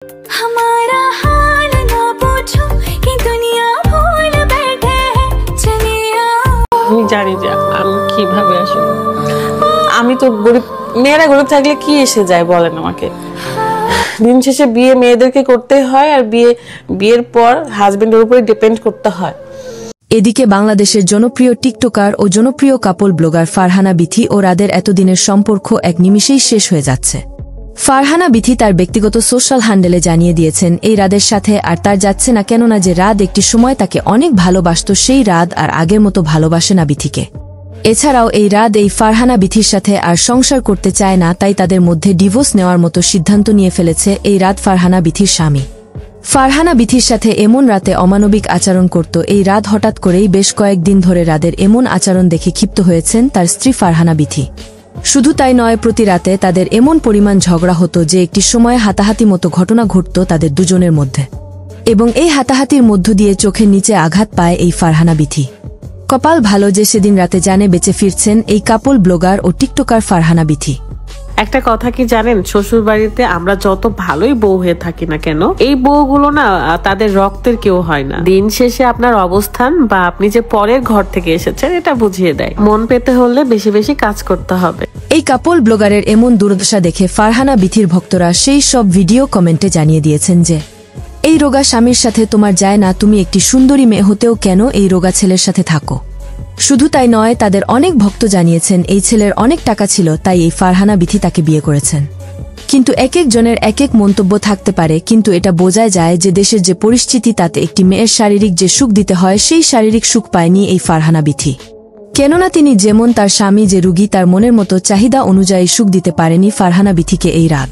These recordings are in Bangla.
हमारा हाल ना पूछो कि दुनिया भूल बैठे हैं चलिए আমি জানি যে আমি কিভাবে আসলে আমি তো গরিব মেয়েরা গরিব থাকলে কি এসে যায় বলেন আমাকে দিন শেষে বিয়ে মেয়েদেরকে করতে হয় আর বিয়ের পর হাজবেন্ডের উপরে ডিপেন্ড করতে হয়। এদিকে বাংলাদেশের জনপ্রিয় টিকটকার ও জনপ্রিয় কাপল ব্লগার ফারহানা বিথি ও রাদের এতদিনের সম্পর্ক এক নিমিষেই শেষ হয়ে যাচ্ছে। ফারহানা বিথি তার ব্যক্তিগত সোশ্যাল হ্যান্ডেলে জানিয়ে দিয়েছেন এই রাদের সাথে আর তার যাচ্ছে না, কেননা যে রাদ একটি সময় তাকে অনেক ভালোবাসত সেই রাদ আর আগের মতো ভালোবাসে না বিথিকে। এছাড়াও এই রাদ এই ফারহানা বিথির সাথে আর সংসার করতে চায় না, তাই তাদের মধ্যে ডিভোর্স নেওয়ার মতো সিদ্ধান্ত নিয়ে ফেলেছে এই রাদ ফারহানা বিথির স্বামী। ফারহানা বিথির সাথে এমন রাতে অমানবিক আচরণ করত এই রাত হঠাৎ করেই বেশ কয়েকদিন ধরে রাদের এমন আচরণ দেখে ক্ষিপ্ত হয়েছেন তার স্ত্রী ফারহানা বিথি। শুধু তাই নয়, প্রতি রাতে তাদের এমন পরিমাণ ঝগড়া হতো যে একটি সময় হাতাহাতি মতো ঘটনা ঘটত তাদের দুজনের মধ্যে, এবং এই হাতাহাতির মধ্য দিয়ে চোখের নিচে আঘাত পায় এই ফারহানা বিথি। কপাল ভালো যে সেদিন রাতে জানে বেঁচে ফিরছেন এই কাপল ব্লগার ও টিকটকার ফারহানা বিথি। একটা কথা কি জানেন, শ্বশুর বাড়িতে আমরা যত ভালোই বউ হয়ে থাকি না কেন, এই বউগুলো না তাদের রক্তের কেউ হয় না। দিন শেষে আপনার অবস্থান বা আপনি যে পরের ঘর থেকে এসেছেন এটা বুঝিয়ে দেয়। মন পেতে হলে বেশি বেশি কাজ করতে হবে। এই কাপল ব্লগারের এমন দুর্দশা দেখে ফারহানা বিথির ভক্তরা সেই সব ভিডিও কমেন্টে জানিয়ে দিয়েছেন যে এই রোগা স্বামীর সাথে তোমার যায় না, তুমি একটি সুন্দরী মেয়ে হতেও কেন এই রোগা ছেলের সাথে থাকো। শুধু তাই নয়, তাদের অনেক ভক্ত জানিয়েছেন এই ছেলের অনেক টাকা ছিল তাই এই ফারহানা বিথি তাকে বিয়ে করেছেন। কিন্তু এক একজনের এক এক মন্তব্য থাকতে পারে, কিন্তু এটা বোঝা যায় যে দেশের যে পরিস্থিতি তাতে একটি মেয়ের শারীরিক যে সুখ দিতে হয় সেই শারীরিক সুখ পায়নি এই ফারহানা বিথি। কেননা তিনি যেমন তার স্বামী যে রুগী তার মনের মতো চাহিদা অনুযায়ী সুখ দিতে পারেনি ফারহানা বিথিকে এই রাত।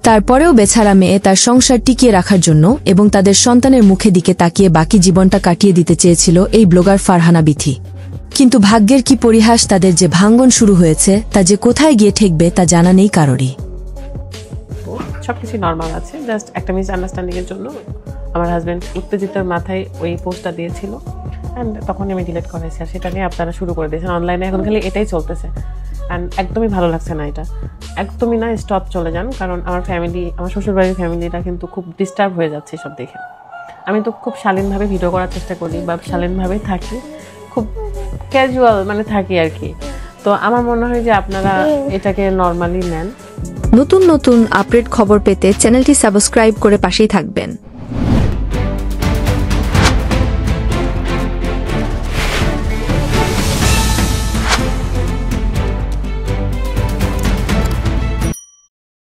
তারপরেও বেচারা মেয়ে তার সংসার টিকিয়ে রাখার জন্য এবং তাদের সন্তানের মুখে দিকে তাকিয়ে বাকি জীবনটা কাটিয়ে দিতে চেয়েছিল এই ব্লগার ফারহানা বিথি। কিন্তু ভাগ্যের কি পরিহাস, তাদের যে ভাঙ্গন শুরু হয়েছে তা যে কোথায় গিয়ে ঠেকবে তা জানা নেই কারোরই। সবকিছু নর্মাল আছে, জাস্ট একটা মিসআন্ডারস্ট্যান্ডিং এর জন্য আমার হাজবেন্ড উত্তেজিতার মাথায় ওই পোস্টটা দিয়েছিল অ্যান্ড তখন আমি ডিলিট করেছি, আর সেটা নিয়ে আপনারা শুরু করে দিয়েছেন অনলাইনে। এখন খালি এটাই চলতেছে অ্যান্ড একদমই ভালো লাগছে না, এটা একদমই না, স্টপ চলে যান। কারণ আমার ফ্যামিলি, আমার শ্বশুরবাড়ির ফ্যামিলিটা কিন্তু খুব ডিস্টার্ব হয়ে যাচ্ছে সব দেখে। আমি তো খুব শালীনভাবে ভিডিও করার চেষ্টা করি বা শালীনভাবেই থাকি, খুব ক্যাজুয়াল মানে থাকি আর কি। তো আমার মনে হয় যে আপনারা এটাকে নর্মালি নেন। নতুন নতুন আপডেট খবর পেতে চ্যানেলটি সাবস্ক্রাইব করে পাশেই থাকবেন।